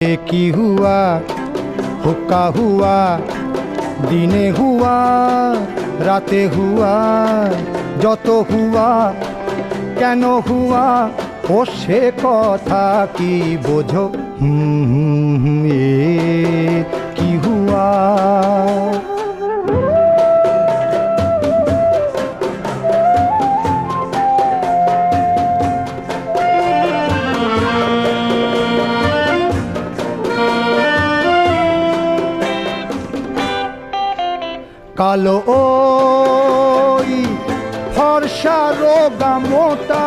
কি হুয়া হুক্কা হুয়া দিনে হুয়া রাতে হুয়া যত হুয়া কেন হুয়া ও সে কথা কি বোঝো এ কি হুয়া। কালো ওই ফর্সা রোগা মোটা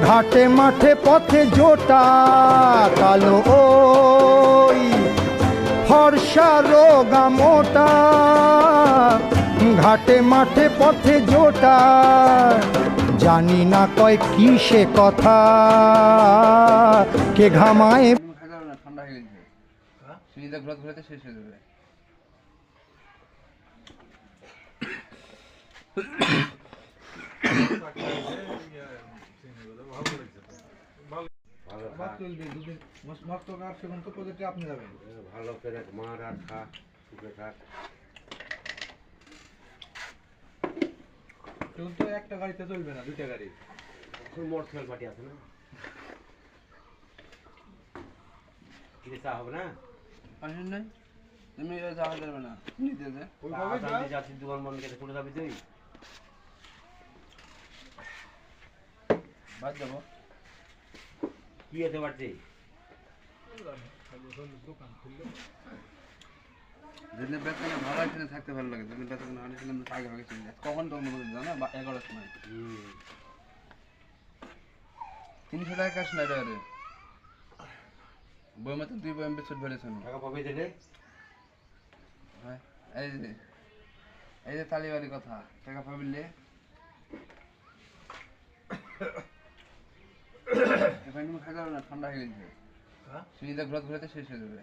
ঘাটে মাঠে পথে জোটা, কালো ওই ফর্সা রোগা মোটা ঘাটে মাঠে পথে জোটা, জানি না কয় কি সে কথা কে ঘামায়। ঠান্ডা হয়ে গেছে, সিঁড়িতে ঘুরাতে ঘুরাতে শেষ হয়ে যাবে। ভালো করে মার আর খা, সুখে থাক। তো একটা গাড়িতে চলবে না, দুইটা গাড়ি। মোটরসাইকেল পার্টি আছে না, কিনে চা হবে না? আসেন নাই তুমি যাওয়া যাবে না নিতে যে যাচ্ছি দোকান বন্ধ করে কোথাও যাবি তুই? বাদ যাবো কি হতে পারছি? যেদিন বেতনে ভালো আছে থাকতে ভালো লাগে, যেদিন বেতন না আনিছিলাম আগে ভাগে চলে যায়। কখন তো অন্য জানা 11টার সময় 300 টাকা কাশ নাই রে বই মতো 2 বই বিস্কুট বেড়েছেন। টাকা পাবি দিলে? হ্যাঁ এই যে তালিবাড়ি কথা, টাকা পাবিলে এখানে তুমি খাই যাবে না, ঠান্ডা হয়ে গেছে, সিঁড়িতে ঘুরাতে ঘুরাতে শেষ হয়ে যাবে।